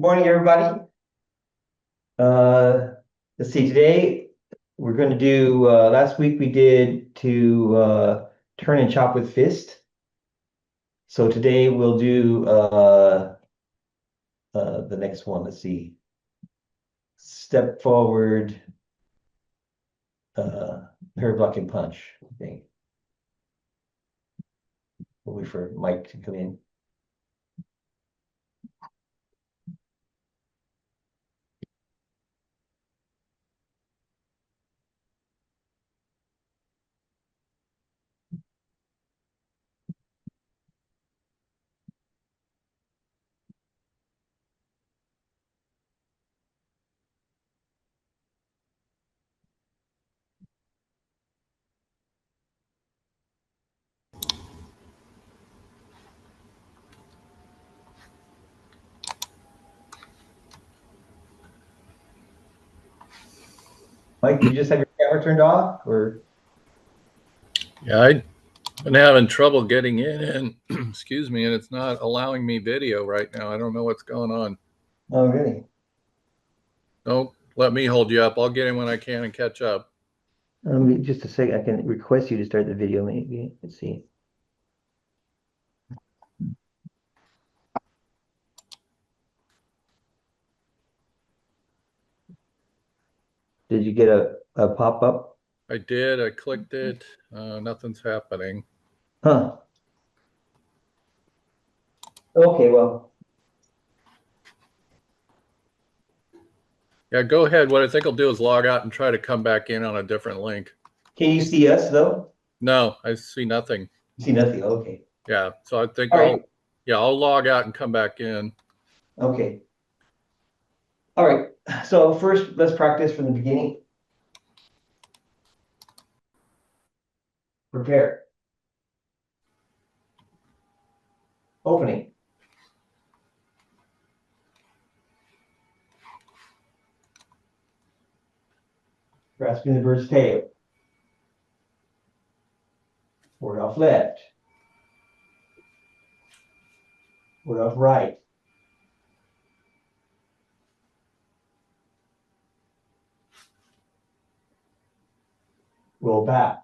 Morning, everybody. Uh, let's see, today we're going to do, last week we did to turn and chop with fist. So today we'll do the next one. Let's see. Step forward, parry block and punch. I think. We'll wait for Mike to come in. Mike, did you just have your camera turned off or? Yeah, I've been having trouble getting in and excuse me, and it's not allowing me video right now. I don't know what's going on. Oh, really? Don't let me hold you up. I'll get in when I can and catch up. Just a second. I can request you to start the video, maybe. Let's see. Did you get a pop-up? I did. I clicked it. Nothing's happening. Huh. Okay, well. Yeah, go ahead. What I think I'll do is log out and try to come back in on a different link. Can you see us though? No, I see nothing. You see nothing. Okay. Yeah, so I think All right. I'll log out and come back in. Okay. All right. So first, let's practice from the beginning. Prepare. Opening. Grasping the bird's tail. Ward off left. Ward off right. Roll back.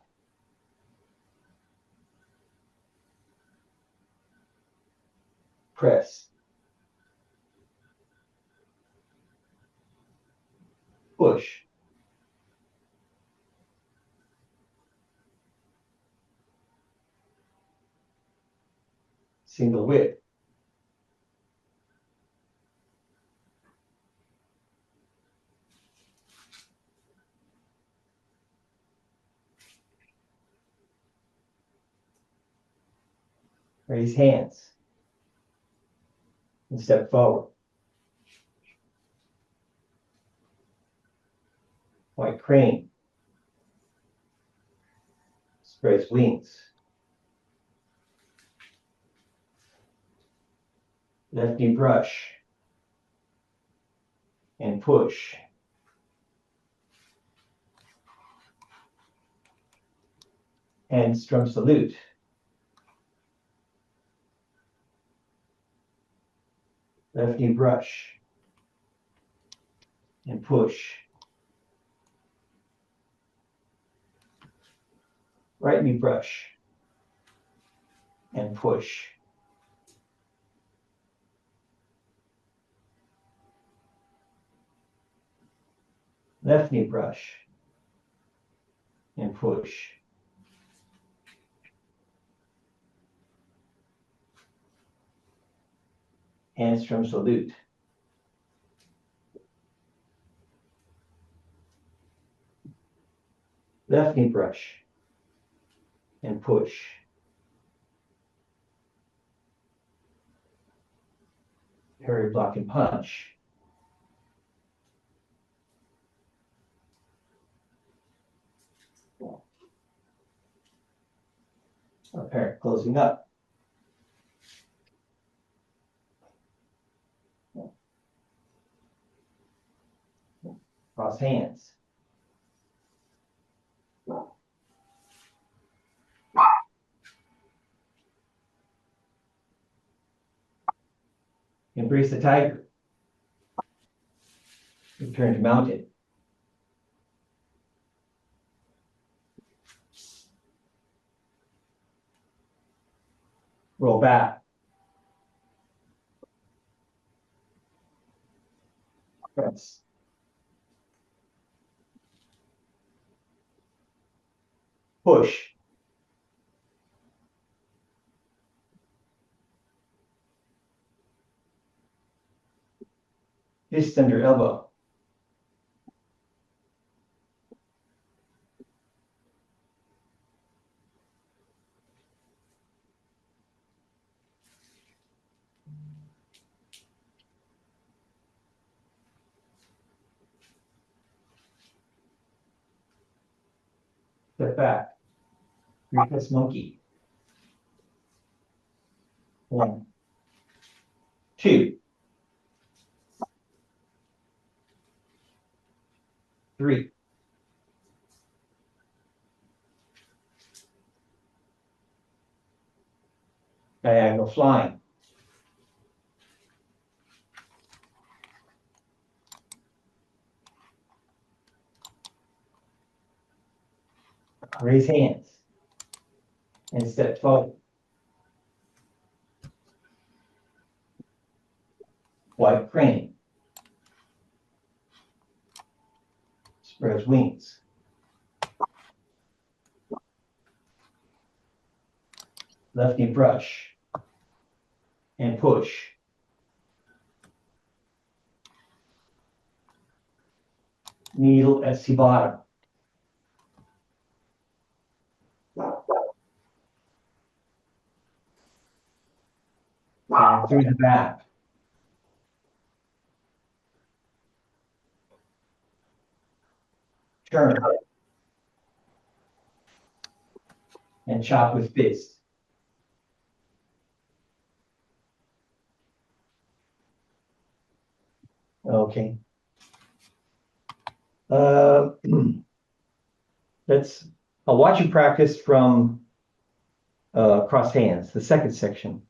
Press. Push. Single whip. Raise hands. And step forward. White crane. Spreads wings. Left knee brush. And push. Handstrom salute. Left knee brush. And push. Right knee brush. And push. Left knee brush. And push. Handstrom salute. Left knee brush. And push. Parry block and punch. Parry closing up. Cross hands. Embrace the tiger. Return to mounted. Roll back. Press. Push. Fist under elbow. Step back. Reflex monkey. 1, 2, 3. Diagonal flying. Raise hands and step forward. Wide crane. Spreads wings. Left knee brush and push. Needle SC bottom. And through the back. Turn. And chop with fist. Okay. I'll watch you practice from cross hands, the second section.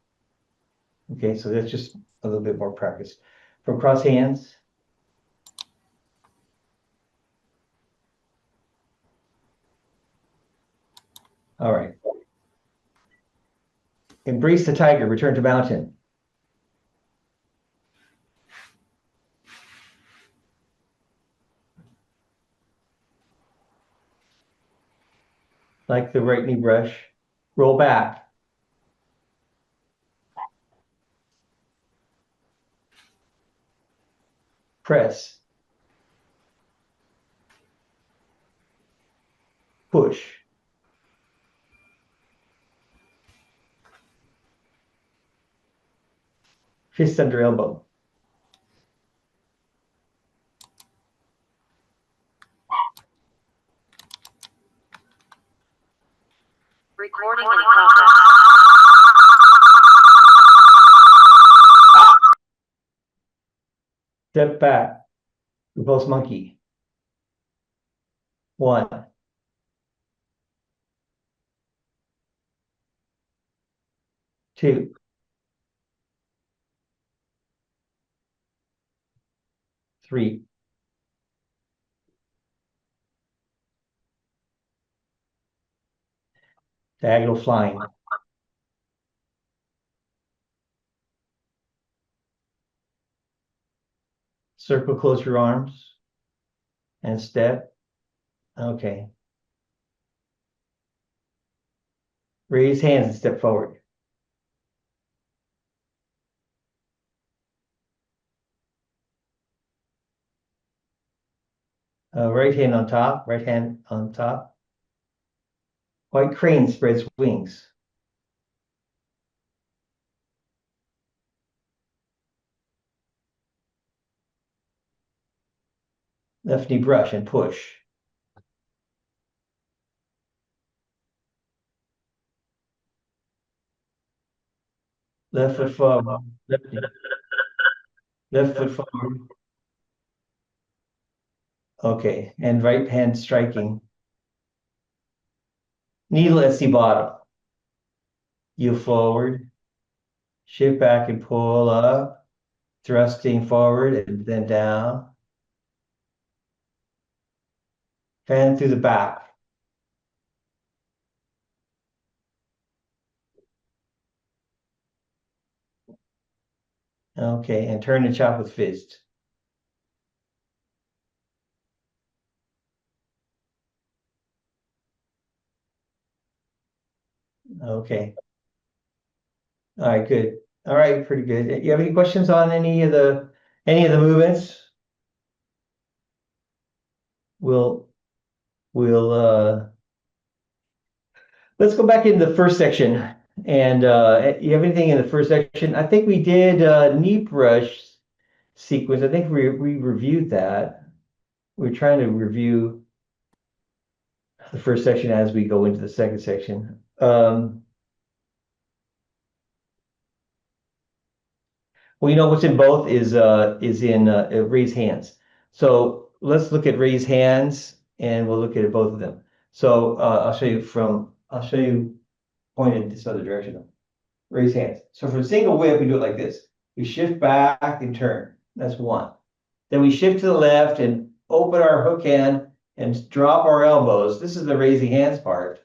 Okay, so that's just a little bit more practice. From cross hands. All right. Embrace the tiger, return to mountain. Like the right knee brush, roll back. Press. Push. Fist under elbow. Recording in progress. Step back. Reverse monkey. 1, 2, 3. Diagonal flying. Circle, close your arms. And step. Okay. Raise hands and step forward. Right hand on top, right hand on top. White crane spreads wings. Left knee brush and push. Left foot forward. Left foot forward. Okay, and right hand striking. Needle SC bottom. You forward. Shift back and pull up. Thrusting forward and then down. Fan through the back. Okay, and turn the chop with fist. Okay. All right, good. All right, pretty good. You have any questions on any of the movements? We'll let's go back into the first section. And you have anything in the first section? I think we did knee brush sequence. I think we reviewed that. We're trying to review the first section as we go into the second section. Well, you know what's in both is in raise hands. So let's look at raise hands, and we'll look at both of them. So I'll show you pointed this other direction. Raise hands. So for a single whip, we do it like this. We shift back and turn. That's one. Then we shift to the left and open our hook hand and drop our elbows. This is the raising hands part.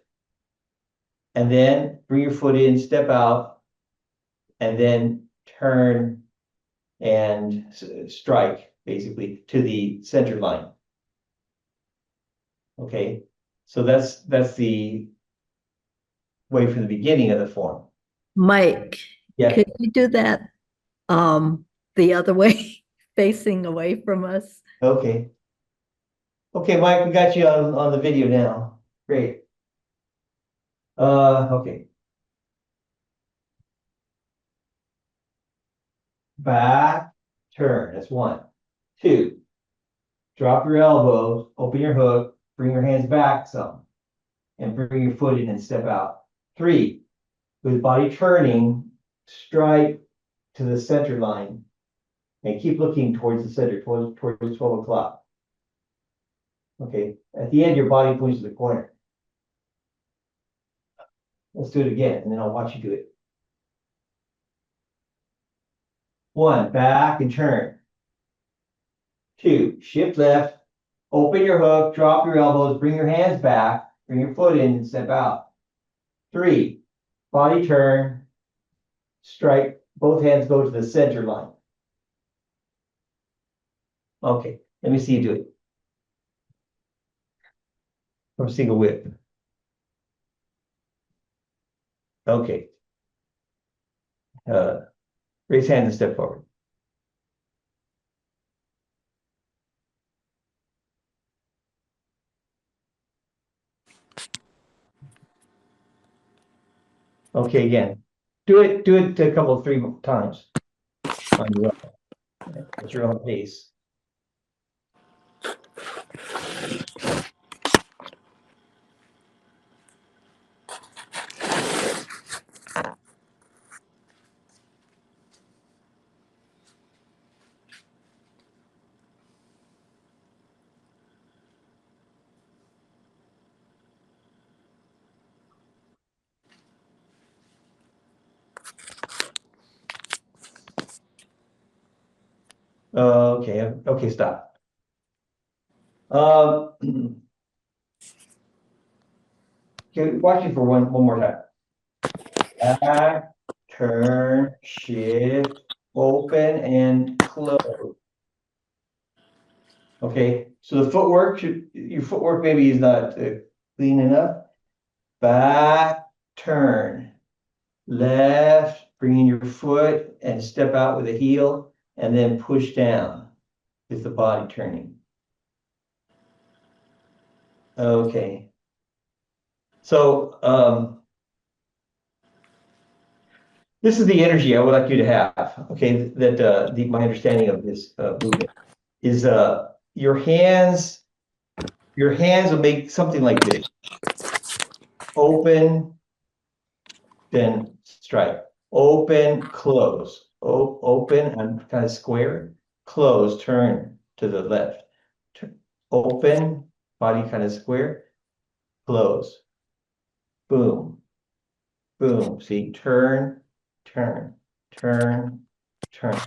And then bring your foot in, step out, and then turn and strike basically to the center line. Okay, so that's the way from the beginning of the form. Mike, Yeah. could you do that the other way, facing away from us? Okay. Okay, Mike, we got you on the video now. Great. Okay. Back, turn. That's one. Two. Drop your elbows, open your hook, bring your hands back some, and bring your foot in and step out. Three. With body turning, strike to the center line and keep looking towards the center, towards 12 o'clock. Okay, at the end, your body points to the corner. Let's do it again, and then I'll watch you do it. One, back and turn. Two, shift left, open your hook, drop your elbows, bring your hands back, bring your foot in and step out. Three, body turn, strike, both hands go to the center line. Okay, let me see you do it. From single whip. Okay. Raise hand and step forward. Okay, again. Do it a couple, 3 times on your own, at your own pace. Okay, stop. Okay, watch it for one more time. Back, turn, shift, open, and close. Okay, so the footwork your footwork maybe is not clean enough. Back, turn, left, bring in your foot and step out with the heel, and then push down with the body turning. Okay. So this is the energy I would like you to have. Okay, that my understanding of this movement is your hands will make something like this. Open, then strike. Open, close. Open and kind of square. Close, turn to the left. Open, body kind of square. Close. Boom. Boom. See, turn, turn, turn, turn.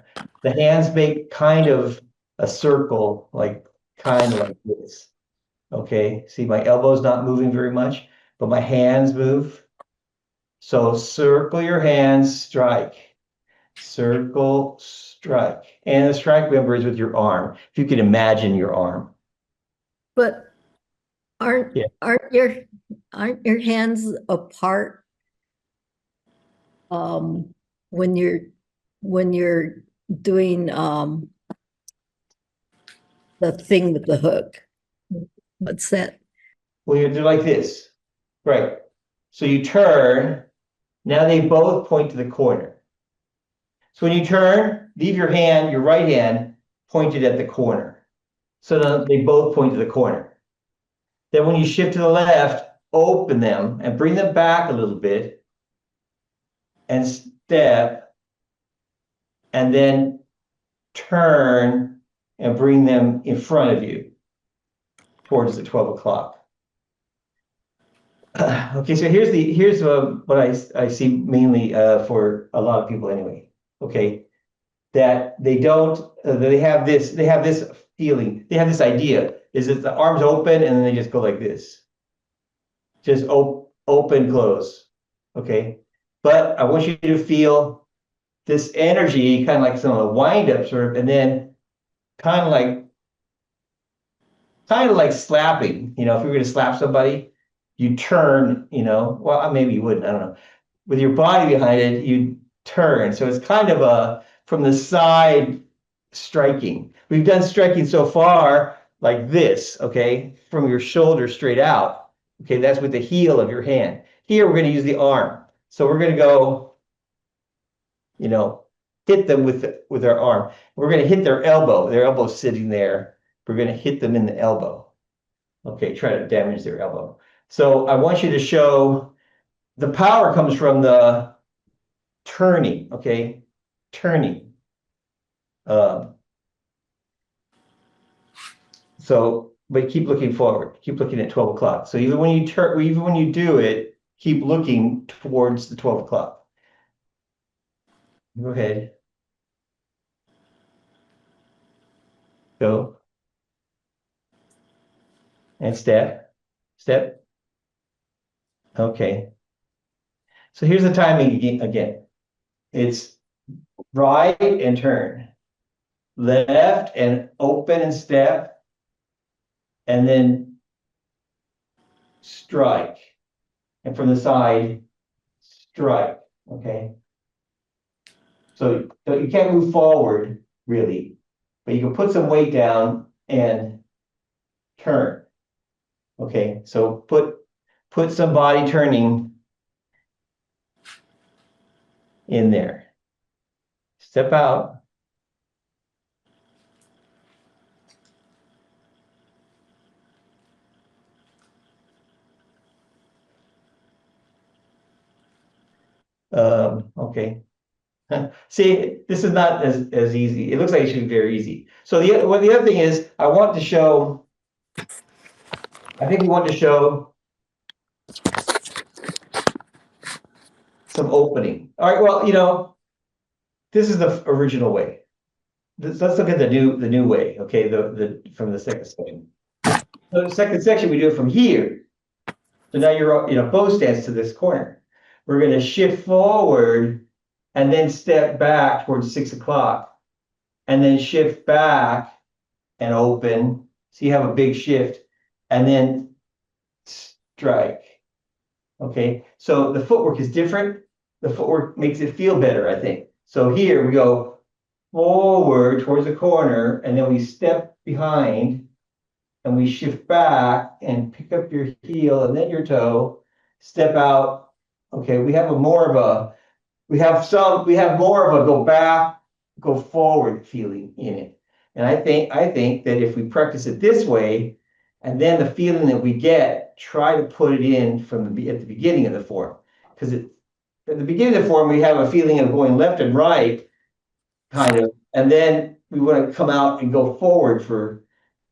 The hands make kind of a circle, like kind of like this. Okay, see my elbow's not moving very much, but my hands move. So circle your hands, strike. Circle, strike. And the strike, remember, is with your arm. If you can imagine your arm. But aren't, Yeah. aren't your hands apart? When you're doing, the thing with the hook. What's that? Well, you do like this. Right. So you turn. Now they both point to the corner. So when you turn, leave your hand, your right hand, pointed at the corner. So now they both point to the corner. Then when you shift to the left, open them and bring them back a little bit and step, and then turn and bring them in front of you towards the 12 o'clock. Okay, so here's what I see mainly for a lot of people anyway. Okay, that they don't they have this feeling, they have this idea is that the arms open and then they just go like this, just open, close. Okay, but I want you to feel this energy, kind of like some of the wind up sort of, and then kind of like slapping. You know, if you were going to slap somebody, you turn. You know, well, maybe you wouldn't. I don't know. With your body behind it, you turn. So it's kind of a from the side striking. We've done striking so far like this, okay, from your shoulder straight out. Okay, that's with the heel of your hand. Here we're going to use the arm. So we're going to go, you know, hit them with our arm. We're going to hit their elbow. Their elbow's sitting there. We're going to hit them in the elbow. Okay, try to damage their elbow. So I want you to show the power comes from the turning, okay? Turning. But keep looking forward. Keep looking at 12 o'clock. So even when you turn, even when you do it, keep looking towards the 12 o'clock. Go ahead. Go. And step. Step. Okay. So here's the timing again. It's right and turn. Left and open and step. And then strike. And from the side, strike. Okay. So you can't move forward really, but you can put some weight down and turn. Okay, so put some body turning in there. Step out. Okay. See, this is not as easy. It looks like it should be very easy. So the other thing is, I think we want to show some opening. All right, well, you know, this is the original way. Let's look at the new way, okay, from the second section. So the second section, we do it from here. So now you're in a bow stance to this corner. We're going to shift forward and then step back towards 6 o'clock, and then shift back and open. So you have a big shift, and then strike. Okay, so the footwork is different. The footwork makes it feel better, I think. So here we go forward towards the corner, and then we step behind, and we shift back and pick up your heel and then your toe, step out. Okay, we have more of a go back, go forward feeling in it. And I think that if we practice it this way, and then the feeling that we get, try to put it in at the beginning of the form. Because at the beginning of the form, we have a feeling of going left and right, kind of, and then we want to come out and go forward for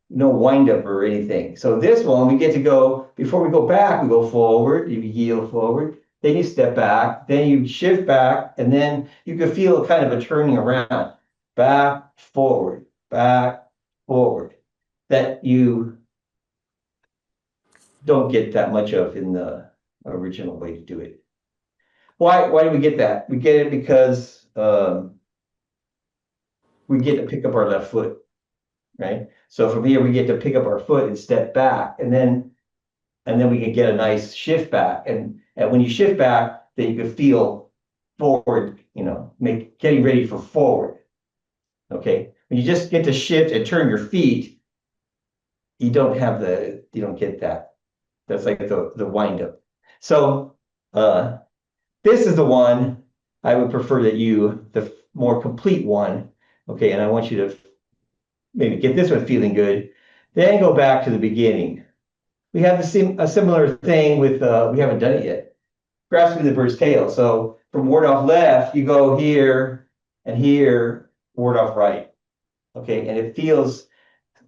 no windup or anything. So this one, we get to go, before we go back, we go forward, you heel forward, then you step back, then you shift back, and then you can feel kind of a turning around, back, forward, that you don't get that much of in the original way to do it. Why do we get that? We get it because we get to pick up our left foot, right? So from here, we get to pick up our foot and step back, and then we can get a nice shift back. And when you shift back, then you can feel forward, getting ready for forward. Okay. When you just get to shift and turn your feet, you don't get that. That's like the wind up. So this is the one I would prefer the more complete one. Okay, and I want you to maybe get this one feeling good. Then go back to the beginning. We have a similar thing with we haven't done it yet. Grasping the bird's tail. So from ward off left, you go here and here, ward off right. Okay, and it feels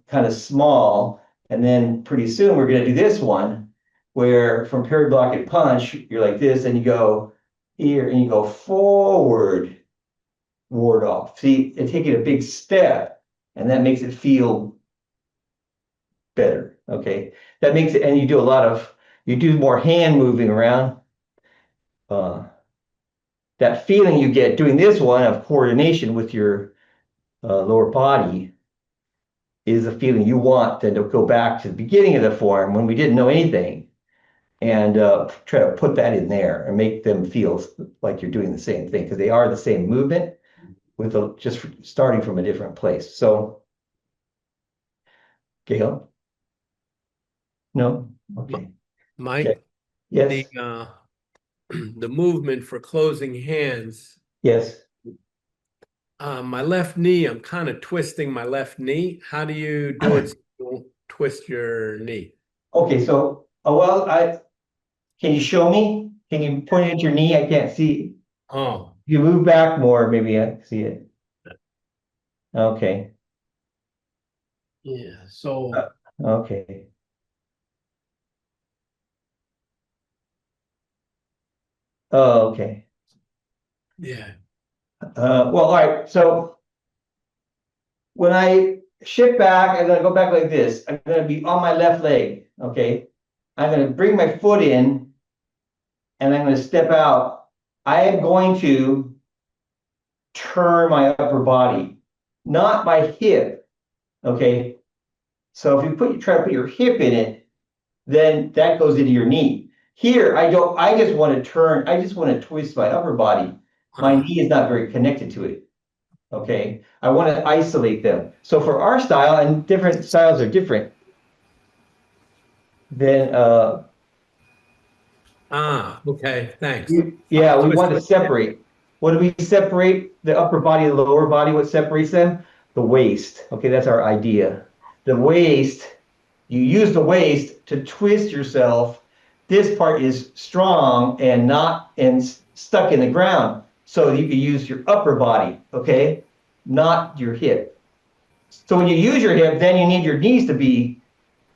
kind of small. And then pretty soon we're going to do this one where from parry, block, and punch, you're like this, and you go here and you go forward, ward off. See, it's taking a big step, and that makes it feel better. Okay, that makes it, and you do more hand moving around. That feeling you get doing this one of coordination with your lower body is a feeling you want then to go back to the beginning of the form when we didn't know anything, and try to put that in there and make them feel like you're doing the same thing, because they are the same movement with just starting from a different place. So, Gail? No? Okay. Mike, Okay. Yes. the movement for closing hands, Yes. my left knee, I'm kind of twisting my left knee. How do you do it so you don't twist your knee? Okay, so can you show me? Can you point at your knee? I can't see. Oh, You move back more, maybe I can see it. Okay. yeah. So Okay. Oh, okay. yeah. Well, all right. So when I shift back, I'm gonna go back like this. I'm gonna be on my left leg. Okay. I'm gonna bring my foot in, and I'm gonna step out. I am going to turn my upper body, not my hip. Okay. So if you try to put your hip in it, then that goes into your knee. Here, I don't, I just want to twist my upper body. My knee is not very connected to it. Okay. I want to isolate them. So for our style, and different styles are different, then okay, thanks. we want to separate. What do we separate? The upper body, the lower body, what separates them? The waist. Okay, that's our idea. The waist, you use the waist to twist yourself. This part is strong and stuck in the ground. So you can use your upper body, okay? Not your hip. So when you use your hip, then you need your knees to be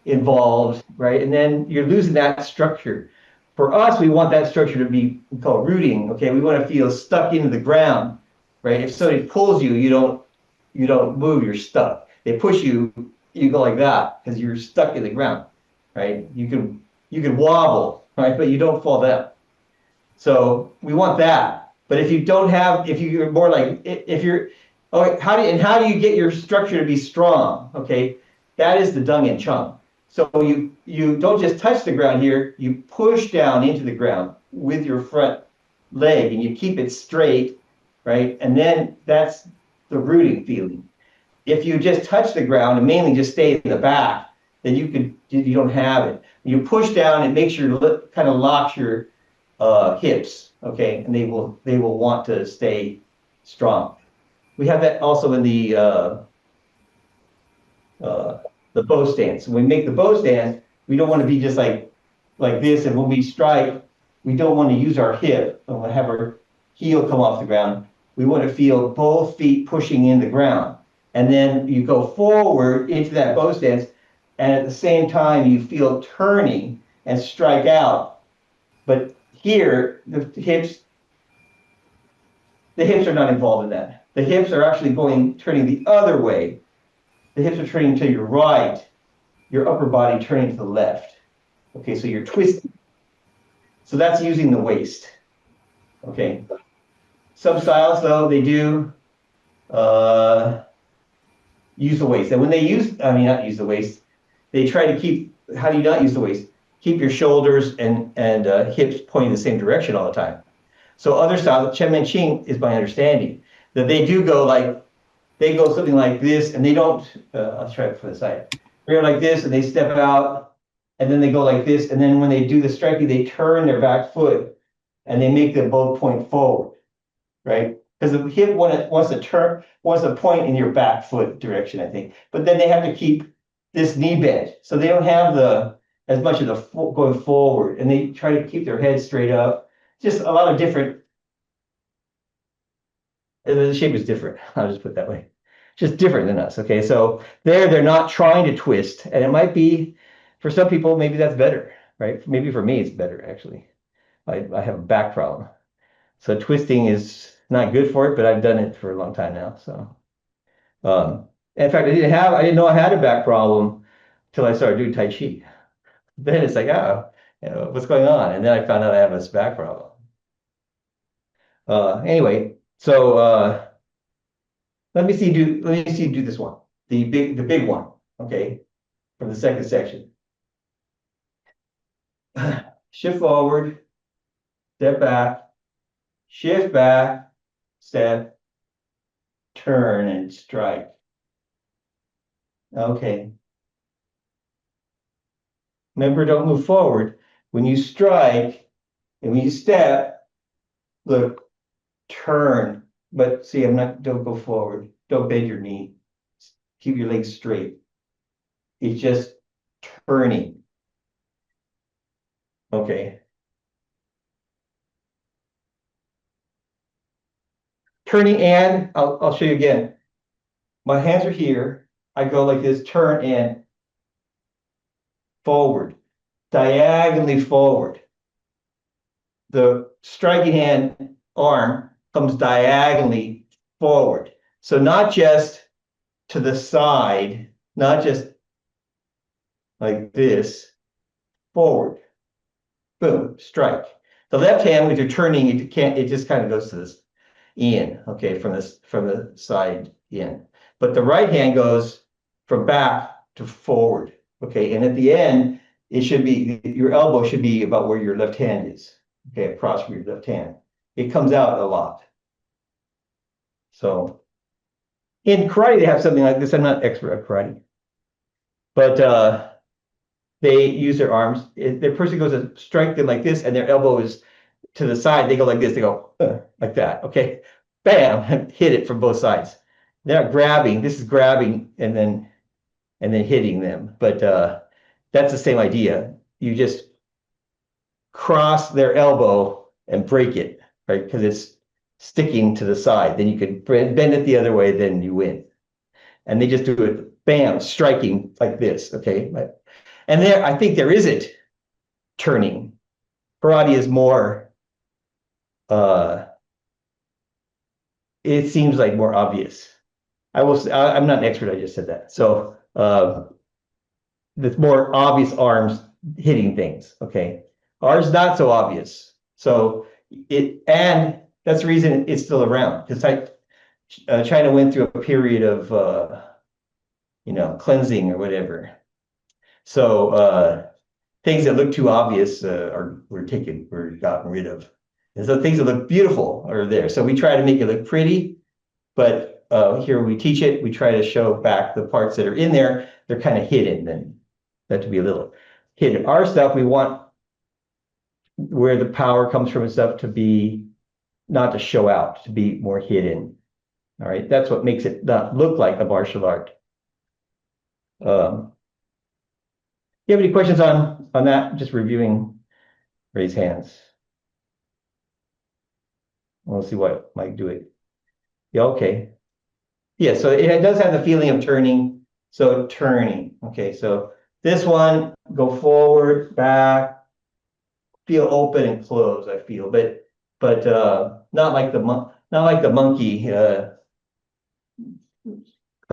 involved, right? And then you're losing that structure. For us, we want that structure to be called rooting, okay? We want to feel stuck into the ground, right? If somebody pulls you, you don't move, you're stuck. They push you, you go like that because you're stuck in the ground, right? You can wobble, right? But you don't fall down. So we want that. But if you're more like, how do you get your structure to be strong? Okay, that is the dung and chung. So you don't just touch the ground here, you push down into the ground with your front leg and you keep it straight, right? And then that's the rooting feeling. If you just touch the ground and mainly just stay in the back, then you don't have it. You push down, it makes kind of locks your hips, okay, and they will want to stay strong. We have that also in the bow stance. When we make the bow stance, we don't want to be just like this, and when we strike, we don't want to use our hip. We want to have our heel come off the ground. We want to feel both feet pushing in the ground. And then you go forward into that bow stance, and at the same time, you feel turning and strike out. But here, the hips are not involved in that. The hips are actually turning the other way. The hips are turning to your right, your upper body turning to the left. Okay, so you're twisting. So that's using the waist. Okay. Some styles though, they do use the waist. And when they not use the waist, they try to keep, how do you not use the waist? Keep your shoulders and hips pointing the same direction all the time. So other styles, Chen Ching is my understanding, that they do go like, they go something like this and they don't, I'll try it for the side. They go like this and they step out and then they go like this. And then when they do the striking, they turn their back foot and they make them both point forward, right? Because the hip wants to point in your back foot direction, I think. But then they have to keep this knee bent. So they don't have as much of the going forward and they try to keep their head straight up. Just a lot of different, the shape is different. I'll just put it that way. Just different than us. Okay, so they're not trying to twist, and it might be for some people, maybe that's better, right? Maybe for me, it's better actually. I have a back problem, so twisting is not good for it, but I've done it for a long time now. So, in fact, I didn't know I had a back problem until I started doing Tai Chi. Then it's like, oh, what's going on? And then I found out I have this back problem. Anyway, so let me see you do this one. The big one, okay, from the second section. Shift forward, step back, shift back, step, turn and strike. Okay. Remember, don't move forward. When you strike and when you step, look, turn. But see, don't go forward. Don't bend your knee. Keep your legs straight. It's just turning. Okay. Turning, and I'll show you again. My hands are here. I go like this, turn and forward, diagonally forward. The striking hand arm comes diagonally forward. So not just to the side, not just like this, forward. Boom, strike. The left hand, when you're turning, it just kind of goes to this in, okay, from the side in. But the right hand goes from back to forward, okay, and at the end, your elbow should be about where your left hand is, okay, across from your left hand. It comes out a lot. So in karate, they have something like this. I'm not expert at karate, but they use their arms. The person goes to strike them like this, and their elbow is to the side. They go like this. They go like that. Okay, bam, hit it from both sides. They're not grabbing. This is grabbing and then hitting them. But that's the same idea. You just cross their elbow and break it, right? Because it's sticking to the side. Then you can bend it the other way. Then you win. And they just do it, bam, striking like this. Okay, and I think there isn't turning. Karate is more. It seems like more obvious. I'm not an expert. I just said that. So the more obvious arms hitting things. Okay, ours not so obvious. So and that's the reason it's still around, because China went through a period of cleansing or whatever. So things that look too obvious were gotten rid of. And so things that look beautiful are there. So we try to make it look pretty, but here we teach it, we try to show back the parts that are in there. They're kind of hidden, and that to be a little hidden. Our stuff, we want where the power comes from and stuff to be not to show out, to be more hidden. All right, that's what makes it not look like a martial art. You have any questions on that? Just reviewing, raise hands. We'll see what might do it. Yeah, okay. Yeah, so it does have the feeling of turning. So turning. Okay, so this one, go forward, back, feel open and close, I feel, but not like the monkey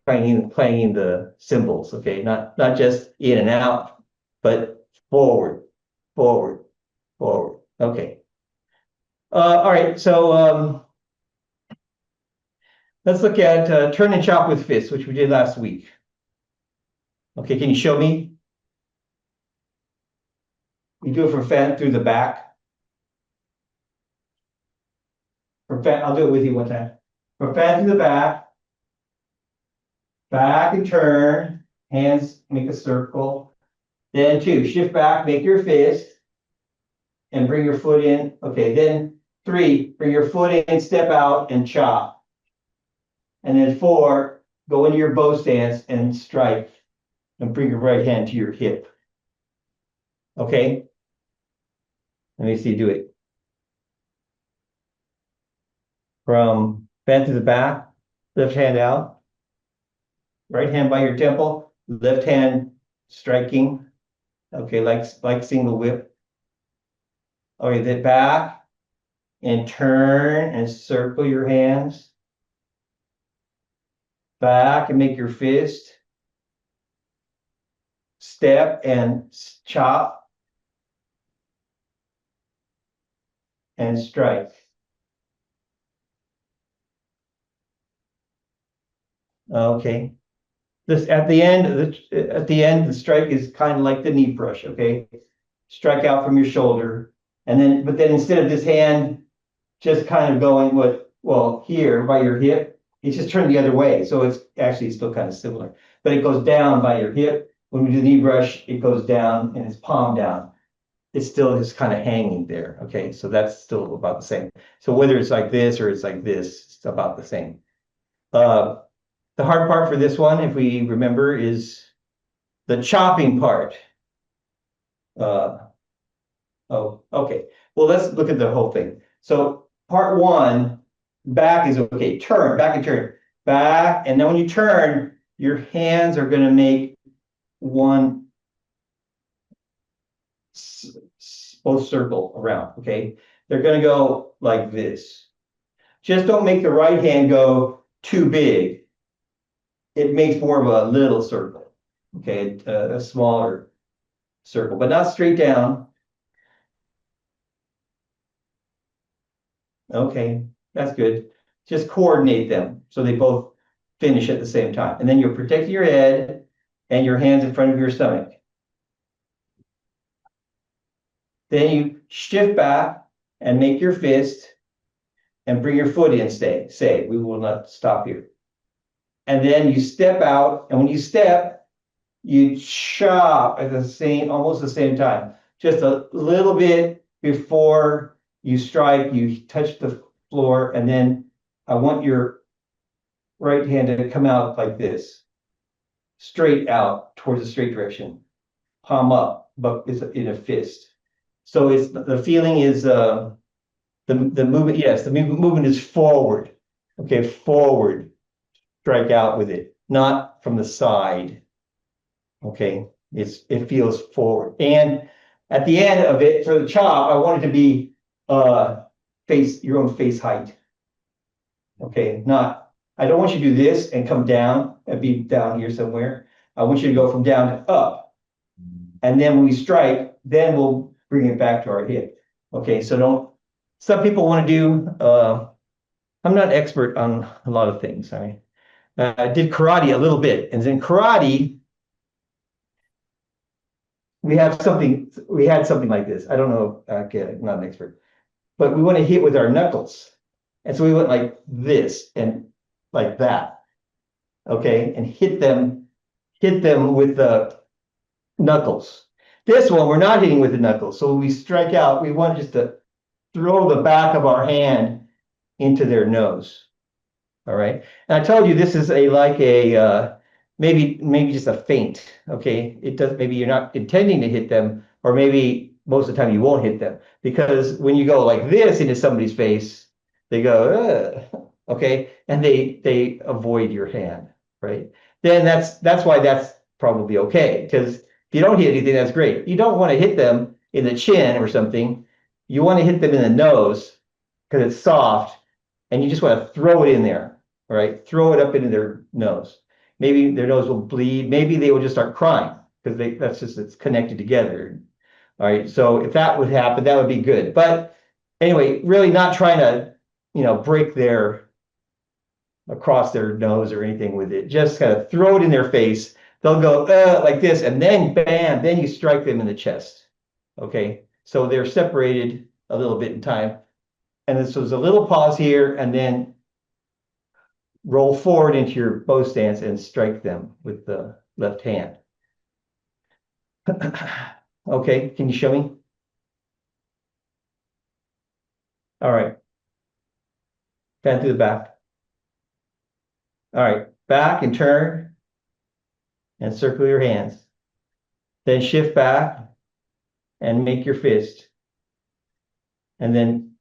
clanging the cymbals, okay? Not just in and out, but forward, forward, forward. Okay. All right, so let's look at turn and chop with fists, which we did last week. Okay, can you show me? We do it from front through the back. I'll do it with you one time. From front through the back. Back and turn. Hands make a circle. Then 2, shift back, make your fist. And bring your foot in. Okay, then 3, bring your foot in, step out and chop. And then 4, go into your bow stance and strike. And bring your right hand to your hip. Okay? Let me see you do it. From front to the back, left hand out. Right hand by your temple, left hand striking. Okay, like single whip. Okay, then back and turn and circle your hands. Back and make your fist. Step and chop. And strike. Okay. This at the end, the strike is kind of like the knee brush, okay? Strike out from your shoulder. But then instead of this hand just kind of going here by your hip, it's just turned the other way. So it's actually still kind of similar, but it goes down by your hip. When we do the knee brush, it goes down and it's palm down. It's still just kind of hanging there. Okay, so that's still about the same. So whether it's like this or it's like this, it's about the same. The hard part for this one, if we remember, is the chopping part. Okay. Well, let's look at the whole thing. So part 1, back is okay. Turn, back and turn. Back, and then when you turn, your hands are going to make one both circle around, okay? They're going to go like this. Just don't make the right hand go too big. It makes more of a little circle, okay? A smaller circle, but not straight down. Okay, that's good. Just coordinate them so they both finish at the same time. And then you're protecting your head and your hands in front of your stomach. Then you shift back and make your fist and bring your foot in, say, we will not stop here. And then you step out, and when you step, you chop at almost the same time. Just a little bit before you strike, you touch the floor, and then I want your right hand to come out like this, straight out towards the straight direction, palm up, but it's in a fist. So it's the feeling is the movement. Yes, the movement is forward. Okay, forward. Strike out with it, not from the side. Okay, it feels forward. And at the end of it, for the chop, I want it to be your own face height. Okay, I don't want you to do this and come down and be down here somewhere. I want you to go from down to up. And then when we strike, then we'll bring it back to our hip. Okay, so some people want to do, I'm not expert on a lot of things. I did karate a little bit, and in karate, we had something like this. I don't know, I'm not an expert, but we want to hit with our knuckles. And so we went like this and like that. Okay, and hit them with the knuckles. This one, we're not hitting with the knuckles. So when we strike out, we want just to throw the back of our hand into their nose. All right. And I told you this is maybe just a feint. Okay. Maybe you're not intending to hit them, or maybe most of the time you won't hit them, because when you go like this into somebody's face, they go, ugh. Okay. And they avoid your hand. Right. Then that's why that's probably okay. Because if you don't hit anything, that's great. You don't want to hit them in the chin or something. You want to hit them in the nose because it's soft, and you just want to throw it in there. All right, throw it up into their nose. Maybe their nose will bleed. Maybe they will just start crying because it's connected together. All right, so if that would happen, that would be good. But anyway, really not trying to, break across their nose or anything with it. Just kind of throw it in their face. They'll go like this, and then bam, then you strike them in the chest. Okay, so they're separated a little bit in time. And then so there's a little pause here, and then roll forward into your bow stance and strike them with the left hand. Okay, can you show me? All right. Fan through the back. All right, back and turn and circle your hands. Then shift back and make your fist. And then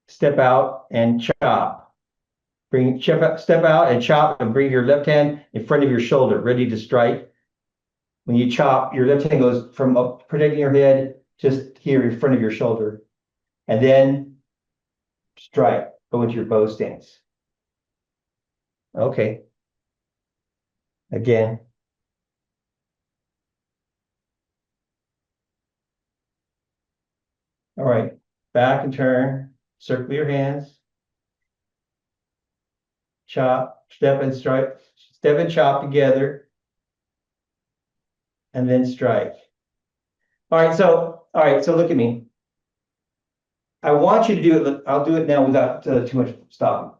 step out and chop. Step out and chop and bring your left hand in front of your shoulder, ready to strike. When you chop, your left hand goes from up, protecting your head, just here in front of your shoulder. And then strike, go into your bow stance. Okay. Again. All right, back and turn, circle your hands. Chop, step and strike, step and chop together. And then strike. All right, so look at me. I want you to do it. I'll do it now without too much stopping.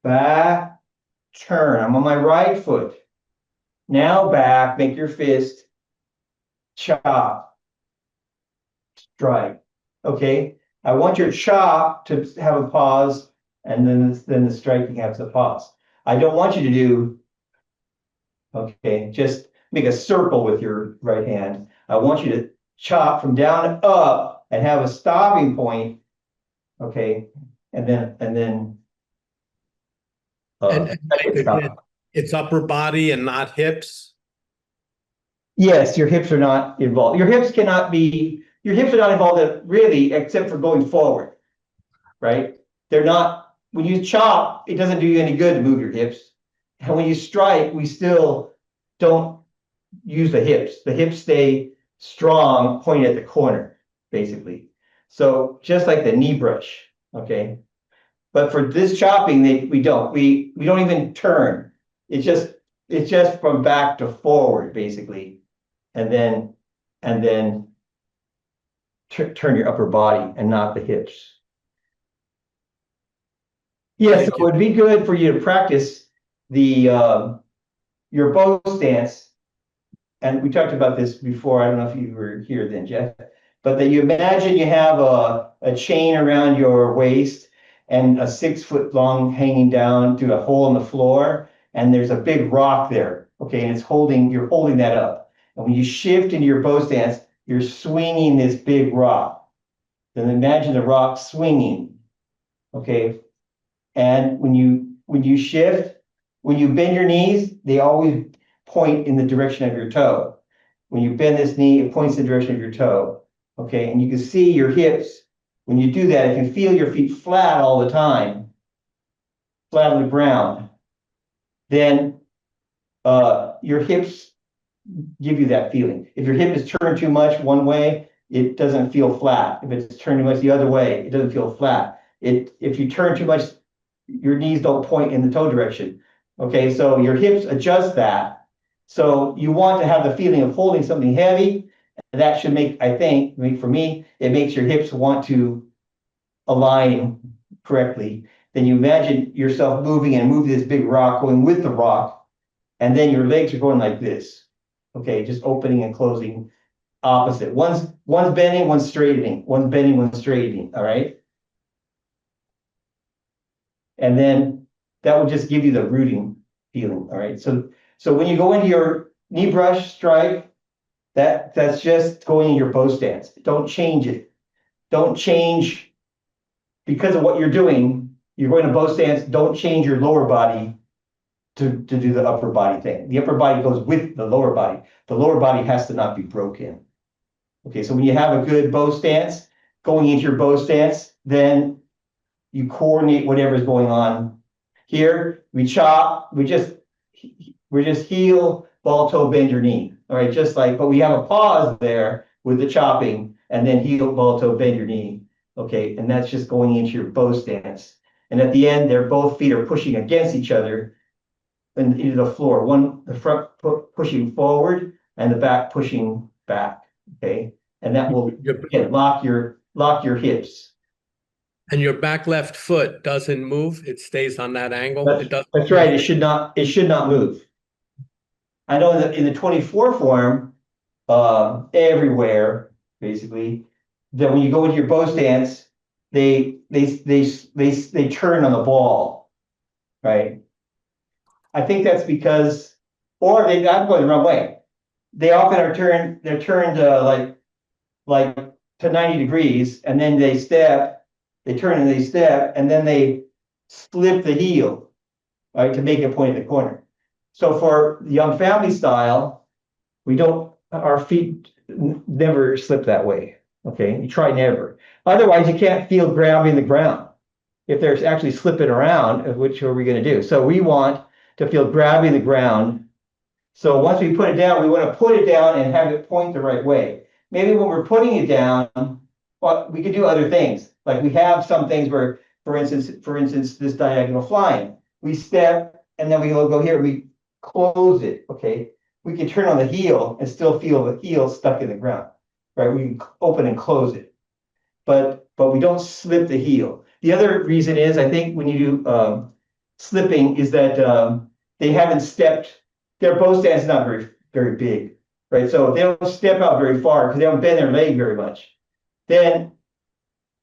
Back, turn. I'm on my right foot. Now back, make your fist. Chop, strike. Okay. I want your chop to have a pause, and then the striking has a pause. I don't want you to do. Okay, just make a circle with your right hand. I want you to chop from down up and have a stopping point. Okay, and then And stop. again, it's upper body and not hips. Yes, your hips are not involved. Your hips are not involved really, except for going forward, right? They're not, when you chop, it doesn't do you any good to move your hips. And when you strike, we still don't use the hips. The hips stay strong, pointed at the corner, basically. So just like the knee brush, okay? But for this chopping, we don't even turn. It's just from back to forward, basically. And then turn your upper body and not the hips. Yes, Thank it would be good for you to practice your bow stance. And we talked about this before. I don't know if you were here then, Jeff. But that you imagine you have a chain around your waist and a 6 foot long hanging down through a hole in the floor, and there's a big rock there. Okay, and you're holding that up. And when you shift into your bow stance, you're swinging this big rock. Then imagine the rock swinging. Okay, and when you shift, when you bend your knees, they always point in the direction of your toe. When you bend this knee, it points in the direction of your toe. Okay, and you can see your hips. When you do that, if you feel your feet flat all the time, flat on the ground, then your hips give you that feeling. If your hip is turned too much one way, it doesn't feel flat. If it's turned too much the other way, it doesn't feel flat. If you turn too much, your knees don't point in the toe direction. Okay, so your hips adjust that. So you want to have the feeling of holding something heavy. And that should make, I think, for me, it makes your hips want to align correctly. Then you imagine yourself moving this big rock, going with the rock, and then your legs are going like this. Okay, just opening and closing opposite. One's bending, one's straightening. One's bending, one's straightening. All right. And then that will just give you the rooting feeling. All right. So when you go into your knee brush strike, that's just going in your bow stance. Don't change it. Don't change because of what you're doing. You're going to bow stance. Don't change your lower body to do the upper body thing. The upper body goes with the lower body. The lower body has to not be broken. Okay, so when you have a good bow stance, going into your bow stance, then you coordinate whatever's going on. Here, we chop, we just heel, ball toe, bend your knee. All right, just like, but we have a pause there with the chopping and then heel ball toe, bend your knee. Okay, and that's just going into your bow stance. And at the end, both feet are pushing against each other and into the floor. The front pushing forward and the back pushing back. Okay, and that will again lock your hips. And your back left foot doesn't move. It stays on that angle. That's right. It should not move. I know that in the 24 form, everywhere basically, that when you go into your bow stance, they turn on the ball, right? I think that's because, I'm going the wrong way. They often they're turned like to 90 degrees, and then they turn and they step, and then they slip the heel, right, to make it point at the corner. So for the young family style, our feet never slip that way. Okay, you try never. Otherwise, you can't feel grabbing the ground. If they're actually slipping around, which are we going to do? So we want to feel grabbing the ground. So once we put it down, we want to put it down and have it point the right way. Maybe when we're putting it down, well, we can do other things. Like we have some things where, for instance, this diagonal flying, we step and then we will go here, we close it, okay? We can turn on the heel and still feel the heel stuck in the ground, right? We can open and close it, but we don't slip the heel. The other reason is, I think when you do slipping is that they haven't stepped, their bow stance is not very, very big, right? So if they don't step out very far because they don't bend their leg very much, then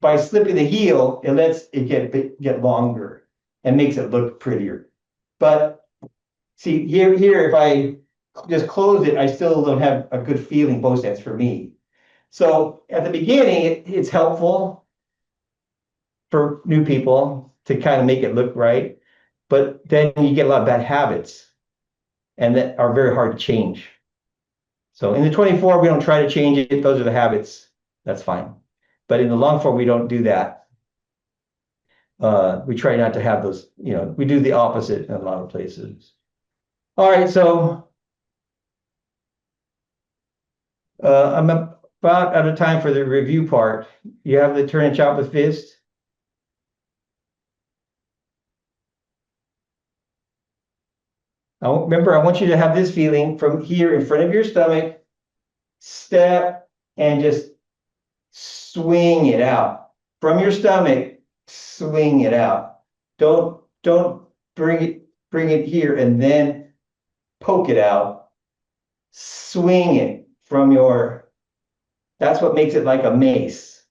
by slipping the heel, it lets it get longer and makes it look prettier. But see, here, if I just close it, I still don't have a good feeling bow stance for me. So at the beginning, it's helpful for new people to kind of make it look right. But then you get a lot of bad habits and that are very hard to change. So in the 24, we don't try to change it. Those are the habits. That's fine. But in the long form, we don't do that. We try not to have those, we do the opposite in a lot of places. All right, so I'm about out of time for the review part. You have the turn and chop with fist. Remember, I want you to have this feeling from here in front of your stomach, step, and just swing it out. From your stomach, swing it out. Don't bring it here and then poke it out. Swing it from that's what makes it like a mace.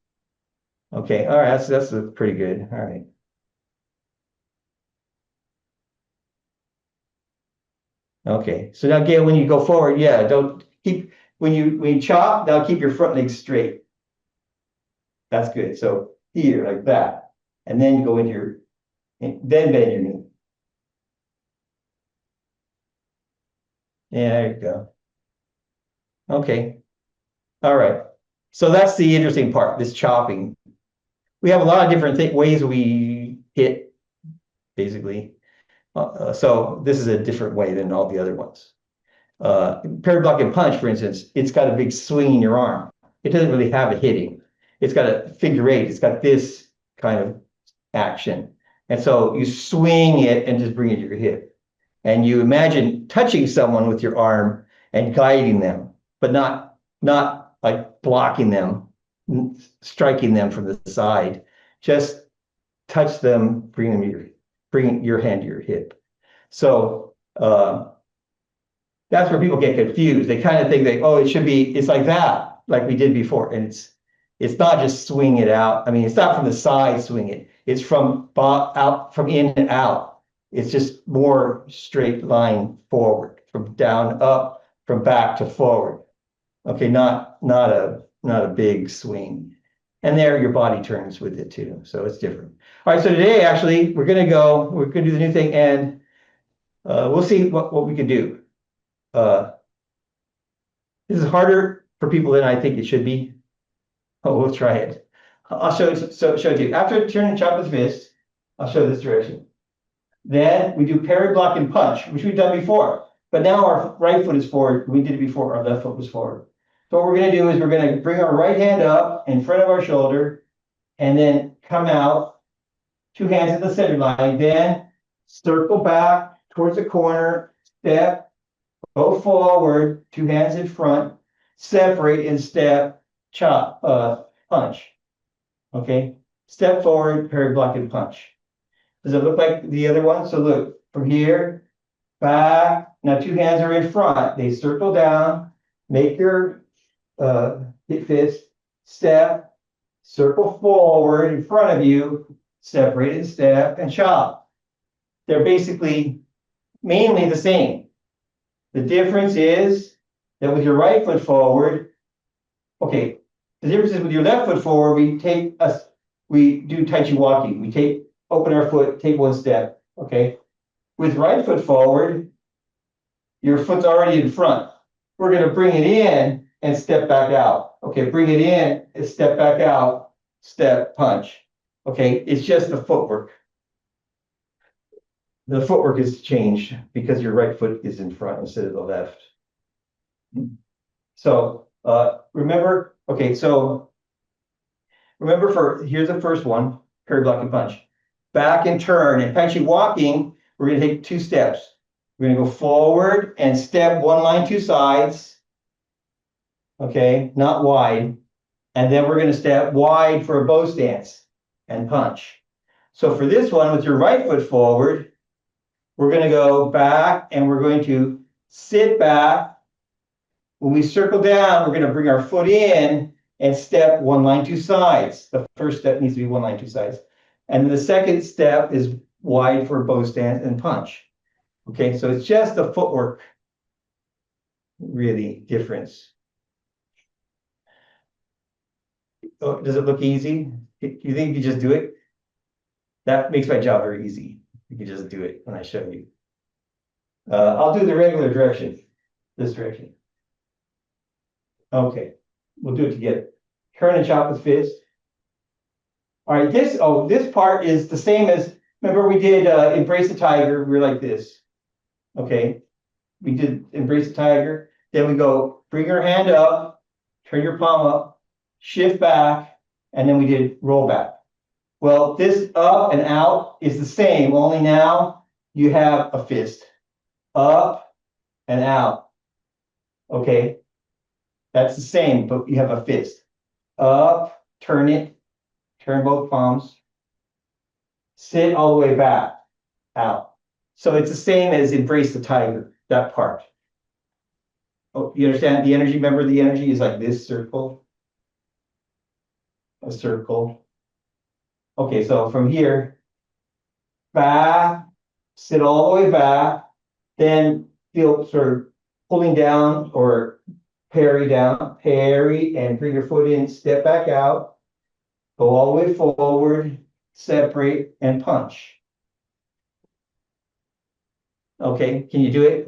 Okay, all right, that's pretty good. All right. Okay, so now Gail, when you go forward, don't keep, when you chop, now keep your front leg straight. That's good. So here, like that. And then you go into then bend your knee. Yeah, there you go. Okay. All right. So that's the interesting part, this chopping. We have a lot of different ways we hit, basically. So this is a different way than all the other ones. Parry, block, and punch, for instance, it's got a big swing in your arm. It doesn't really have a hitting. It's got a figure eight. It's got this kind of action. And so you swing it and just bring it to your hip. And you imagine touching someone with your arm and guiding them, but not like blocking them, striking them from the side. Just touch them, bring your hand to your hip. So that's where people get confused. They kind of think it's like that, like we did before. And it's not just swing it out. I mean, it's not from the side swing it. It's from in and out. It's just more straight line forward, from down up, from back to forward. Okay, not a big swing. And there your body turns with it too. So it's different. All right, so today actually we're gonna do the new thing, and we'll see what we can do. This is harder for people than I think it should be. Oh, we'll try it. I'll show it to you. After turn and chop with fist, I'll show this direction. Then we do parry, block, and punch, which we've done before. But now our right foot is forward. We did it before, our left foot was forward. So what we're gonna do is we're gonna bring our right hand up in front of our shoulder and then come out, two hands in the center line, then circle back towards the corner, step, go forward, two hands in front, separate and step, chop, punch. Okay, step forward, parry, block, and punch. Does it look like the other one? So look, from here, back, now two hands are in front, they circle down, make your hit fist, step, circle forward in front of you, separate and step, and chop. They're basically mainly the same. The difference is that with your right foot forward, okay, the difference is with your left foot forward, we do Tai Chi walking. We open our foot, take one step, okay? With right foot forward, your foot's already in front. We're gonna bring it in and step back out. Okay, bring it in and step back out, step, punch. Okay, it's just the footwork. The footwork is changed because your right foot is in front instead of the left. So remember, okay, so remember here's the first one, parry, block, and punch. Back and turn, and Tai Chi walking, we're gonna take two steps. We're gonna go forward and step one line, two sides. Okay, not wide. And then we're gonna step wide for a bow stance and punch. So for this one, with your right foot forward, we're gonna go back and we're going to sit back. When we circle down, we're gonna bring our foot in and step one line, two sides. The first step needs to be one line, two sides. And the second step is wide for bow stance and punch. Okay, so it's just the footwork really difference. Oh, does it look easy? Do you think you could just do it? That makes my job very easy. You can just do it when I show you. I'll do the regular direction, this direction. Okay, we'll do it together. Turn and chop with fist. All right, this part is the same as, remember we did Embrace the Tiger, we're like this. Okay, we did Embrace the Tiger. Then we go, bring your hand up, turn your palm up, shift back, and then we did roll back. Well, this up and out is the same, only now you have a fist. Up and out. Okay, that's the same, but you have a fist. Up, turn it, turn both palms. Sit all the way back, out. So it's the same as Embrace the Tiger, that part. Oh, you understand the energy? Remember the energy is like this circle, a circle. Okay, so from here, back, sit all the way back, then feel sort of pulling down or parry down, parry, and bring your foot in, step back out, go all the way forward, separate, and punch. Okay, can you do it?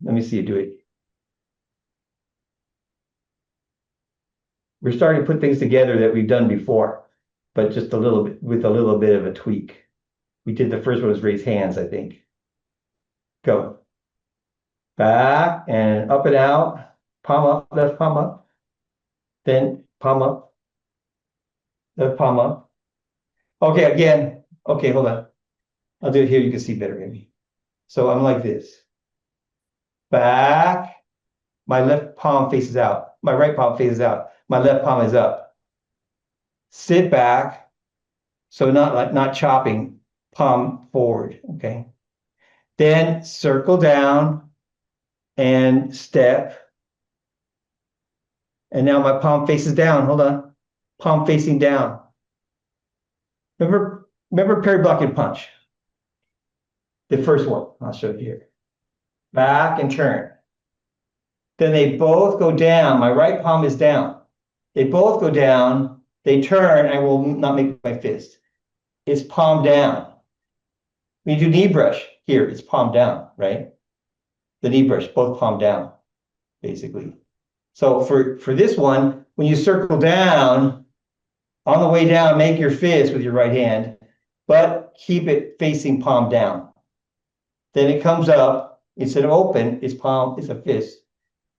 Let me see you do it. We're starting to put things together that we've done before, but just a little bit, with a little bit of a tweak. We did the first one was raise hands, I think. Go. Back and up and out. Palm up, left palm up. Then palm up. Left palm up. Okay, again. Okay, hold on. I'll do it here. You can see better maybe. So I'm like this. Back. My left palm faces out. My right palm faces out. My left palm is up. Sit back. So not chopping. Palm forward. Okay. Then circle down and step. And now my palm faces down. Hold on. Palm facing down. Remember parry, block, and punch. The first one, I'll show you here. Back and turn. Then they both go down. My right palm is down. They both go down. They turn. I will not make my fist. It's palm down. When you do knee brush, here, it's palm down, right? The knee brush, both palm down, basically. So for this one, when you circle down, on the way down, make your fist with your right hand, but keep it facing palm down. Then it comes up, instead of open, it's palm, it's a fist.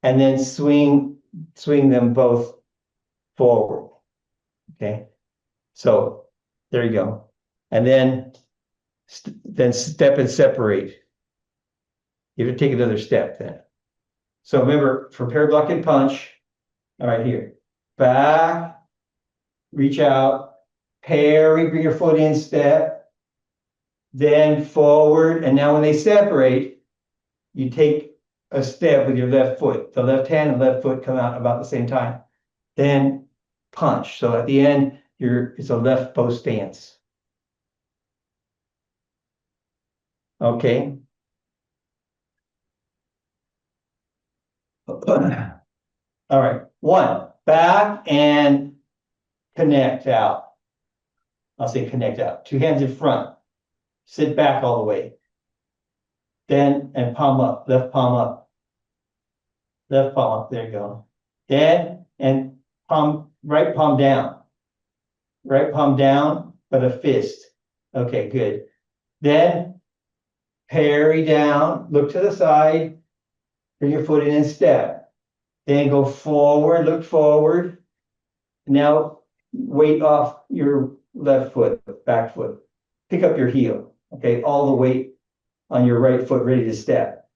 and then swing them both forward. Okay, so there you go. And then step and separate. You have to take another step then. So remember, for parry, block, and punch, all right, here, back, reach out, parry, bring your foot in, step, then forward, and now when they separate, you take a step with your left foot. The left hand and left foot come out about the same time. Then punch. So at the end, it's a left post stance. Okay. All right. 1, back and connect out. I'll say connect out. 2 hands in front. Sit back all the way. Then, and palm up, left palm up. Left palm up, there you go. Then, and right palm down. Right palm down, but a fist. Okay, good. Then, parry down, look to the side, bring your foot in and step. Then go forward, look forward. Now, weight off your left foot, back foot. Pick up your heel, okay? All the weight on your right foot, ready to step.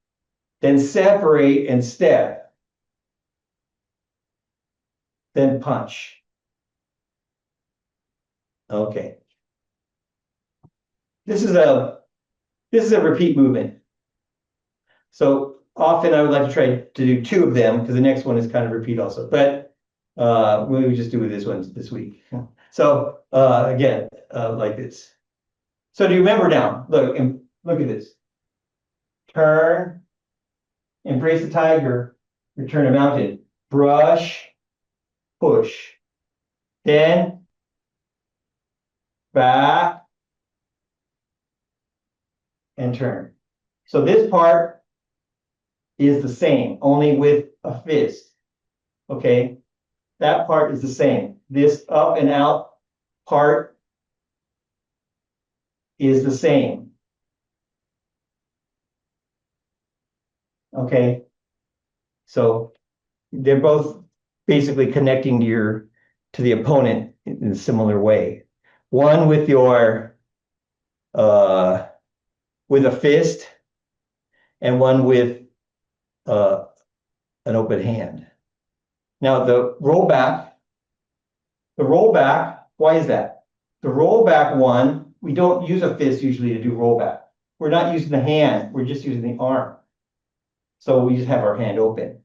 Then separate and step. Then punch. Okay. This is a repeat movement. So often I would like to try to do 2 of them because the next one is kind of repeat also, but we just do this one this week. So again, like this. So do you remember now? Look at this. Turn, embrace the tiger, return a mountain, brush, push, then back and turn. So this part is the same, only with a fist. Okay, that part is the same. This up and out part is the same. Okay, so they're both basically connecting to the opponent in a similar way. One with your with a fist, and one with an open hand. Now the rollback, why is that? The rollback one, we don't use a fist usually to do rollback. We're not using the hand, we're just using the arm. So we just have our hand open.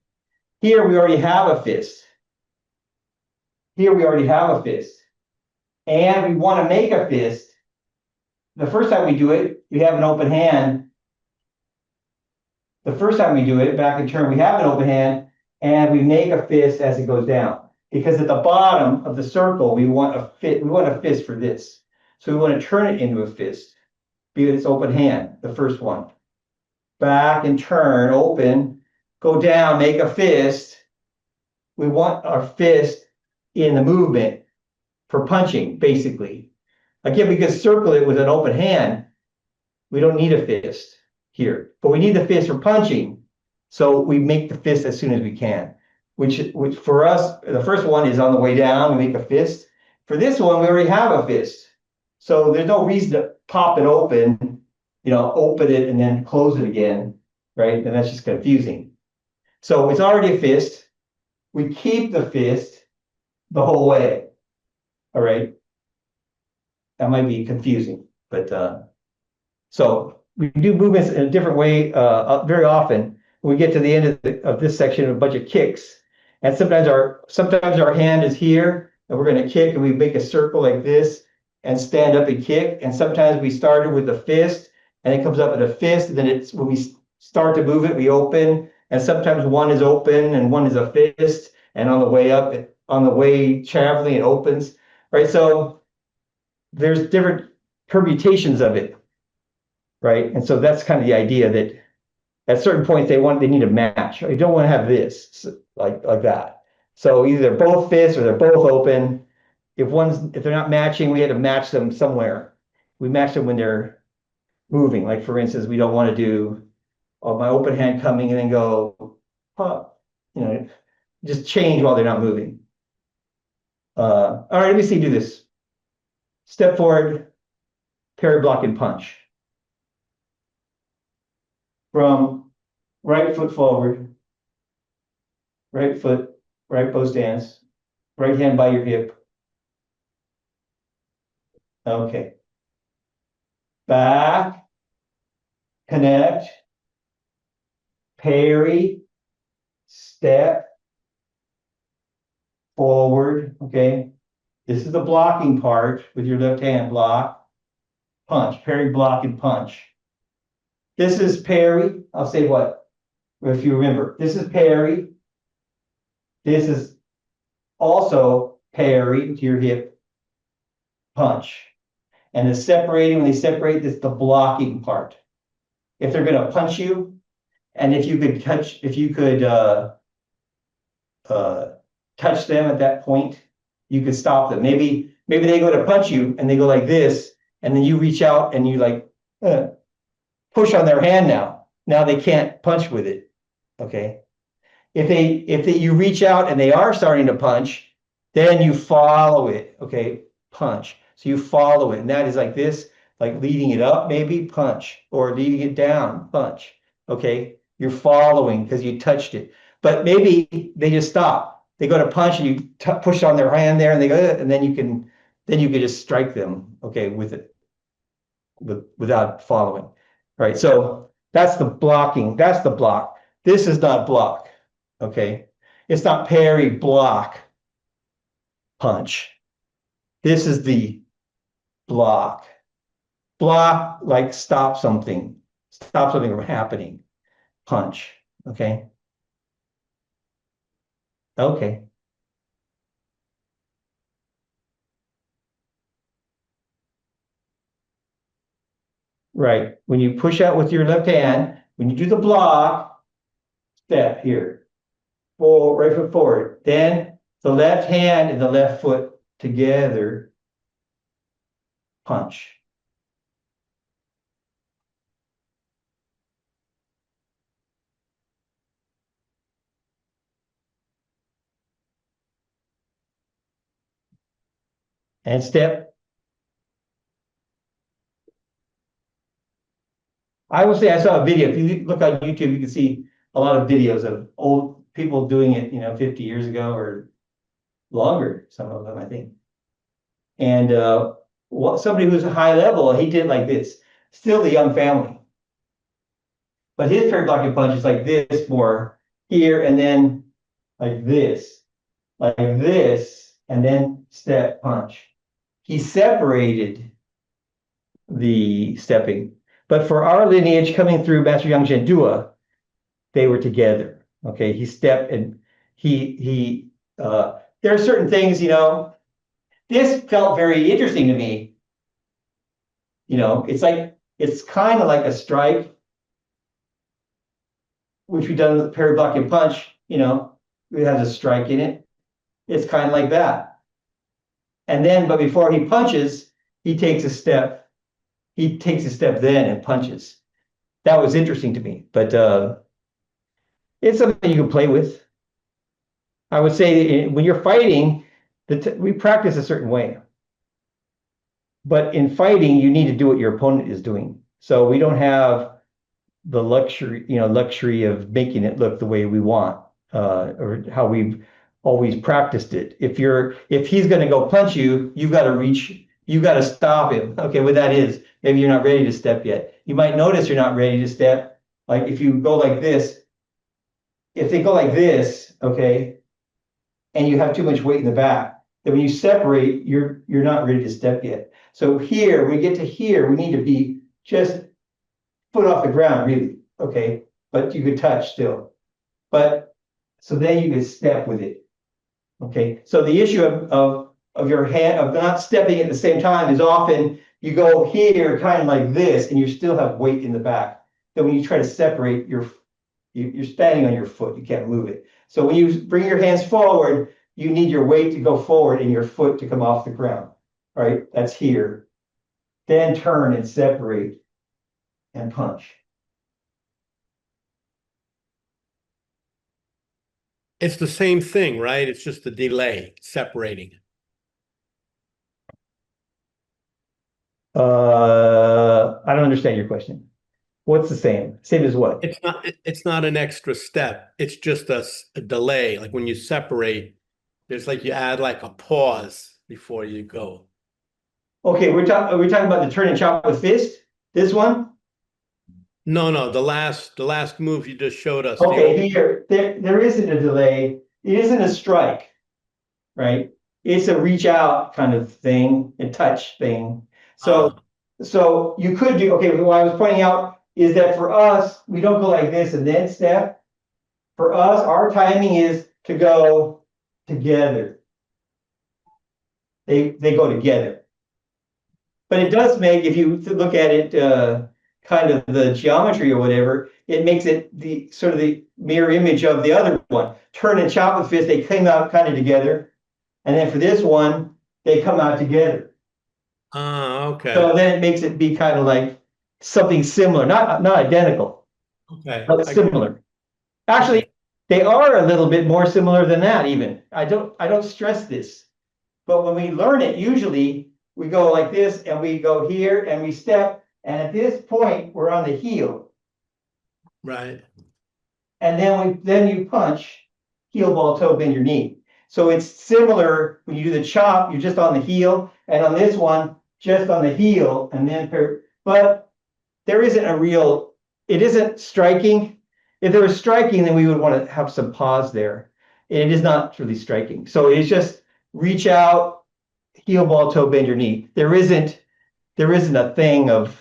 Here we already have a fist. And we want to make a fist. The first time we do it, we have an open hand. The first time we do it, back in turn, we have an open hand, and we make a fist as it goes down. Because at the bottom of the circle, we want a fist for this. So we want to turn it into a fist. Because it's open hand, the first one. Back and turn, open, go down, make a fist. We want our fist in the movement for punching, basically. Again, we can circle it with an open hand. We don't need a fist here, but we need the fist for punching. So we make the fist as soon as we can, which for us, the first one is on the way down, we make a fist. For this one, we already have a fist. So there's no reason to pop it open, open it and then close it again, right? And that's just confusing. So it's already a fist. We keep the fist the whole way. All right. That might be confusing, but so we do movements in a different way very often. When we get to the end of this section, a bunch of kicks, and sometimes our hand is here, and we're going to kick, and we make a circle like this, and stand up and kick. And sometimes we started with the fist, and it comes up with a fist, and then it's when we start to move it, we open, and sometimes one is open and one is a fist, and on the way up, on the way traveling, it opens, right? So there's different permutations of it, right? And so that's kind of the idea that at certain points they need a match. You don't want to have this like that. So either they're both fists or they're both open. If they're not matching, we had to match them somewhere. We match them when they're moving. Like for instance, we don't want to do my open hand coming and then go pop, just change while they're not moving. All right, let me see you do this. Step forward, parry, block, and punch. From right foot forward, right foot, right bow stance, right hand by your hip. Okay. Back, connect, parry, step, forward, okay? This is the blocking part with your left hand, block, punch, parry, block, and punch. This is parry, I'll say what, if you remember, this is parry. This is also parry to your hip, punch. And the separating, when they separate, this is the blocking part. If they're gonna punch you, and if you could touch them at that point, you could stop them. Maybe they go to punch you and they go like this, and then you reach out and you like push on their hand now. Now they can't punch with it. Okay. If you reach out and they are starting to punch, then you follow it. Okay, punch. So you follow it, and that is like this, like leading it up, maybe punch, or leading it down, punch. Okay, you're following because you touched it. But maybe they just stop. They go to punch, and you push on their hand there, and they go, and then you can just strike them. Okay, with it, without following. All right, so that's the blocking. That's the block. This is not block. Okay, it's not parry, block, punch. This is the block. Block, like stop something from happening. Punch. Okay. Okay. Right. When you push out with your left hand, when you do the block, step here. Forward, right foot forward. Then the left hand and the left foot together, punch. And step. I will say I saw a video. If you look on YouTube, you can see a lot of videos of old people doing it, 50 years ago or longer, some of them, I think. And somebody who's a high level, he did like this. Still the young family. But his parry blocking punch is like this, more here, and then like this, and then step punch. He separated the stepping. But for our lineage coming through Master Yang Zhendua, they were together. Okay, he stepped and there are certain things, this felt very interesting to me. It's kind of like a strike, which we've done with parry, block, and punch, it has a strike in it. It's kind of like that. And then, but before he punches, he takes a step. He takes a step then and punches. That was interesting to me, but it's something you can play with. I would say when you're fighting, we practice a certain way. But in fighting, you need to do what your opponent is doing. So we don't have the luxury of making it look the way we want, or how we've always practiced it. If he's going to go punch you, you've got to stop him. Okay, what that is, maybe you're not ready to step yet. You might notice you're not ready to step. Like if you go like this, if they go like this, okay, and you have too much weight in the back, then when you separate, you're not ready to step yet. So here, when we get to here, we need to be just foot off the ground, really, okay? But you could touch still. But so then you can step with it. Okay. So the issue of your hand, of not stepping at the same time, is often you go here kind of like this, and you still have weight in the back. Then when you try to separate, you're standing on your foot, you can't move it. So when you bring your hands forward, you need your weight to go forward and your foot to come off the ground. All right, that's here. Then turn and separate and punch. It's the same thing, right? It's just the delay separating. I don't understand your question. What's the same? Same as what? It's not an extra step. It's just a delay. Like when you separate, there's like you add like a pause before you go. Okay, are we talking about the turn and chop with fist? This one? No, the last move you just showed us. Okay, here, there isn't a delay. It isn't a strike, right? It's a reach out kind of thing, a touch thing. So, so you could do, okay, what I was pointing out is that for us, we don't go like this and then step. For us, our timing is to go together. They go together. But it does make, if you look at it, kind of the geometry or whatever, it makes it the sort of the mirror image of the other one. Turn and chop with fist, they came out kind of together. And then for this one, they come out together. Okay. So then it makes it be kind of like something similar, not identical, Okay. but similar. Actually, they are a little bit more similar than that even. I don't stress this. But when we learn it, usually we go like this and we go here and we step. And at this point, we're on the heel. Right. And then you punch, heel, ball, toe, bend your knee. So it's similar when you do the chop, you're just on the heel. And on this one, just on the heel. And then, but there isn't it isn't striking. If there was striking, then we would want to have some pause there. And it is not really striking. So it's just reach out, heel, ball, toe, bend your knee. There isn't a thing of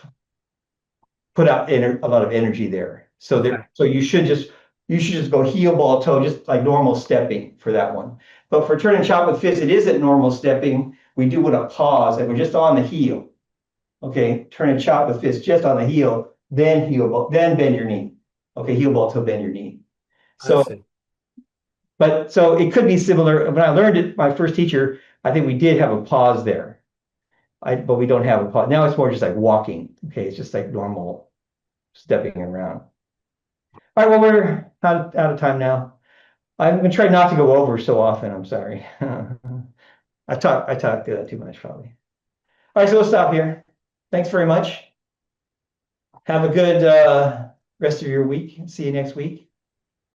put out a lot of energy there. So you should just go heel, ball, toe, just like normal stepping for that one. But for turn and chop with fist, it isn't normal stepping. We do want to pause and we're just on the heel. Okay, turn and chop with fist just on the heel, then then bend your knee. Okay, heel, ball, toe, bend your knee. So, so it could be similar. When I learned it, my first teacher, I think we did have a pause there. But we don't have a pause. Now it's more just like walking. Okay, it's just like normal stepping around. All right, well, we're out of time now. I'm gonna try not to go over so often. I'm sorry. I talk too much probably. All right, so we'll stop here. Thanks very much. Have a good rest of your week. See you next week.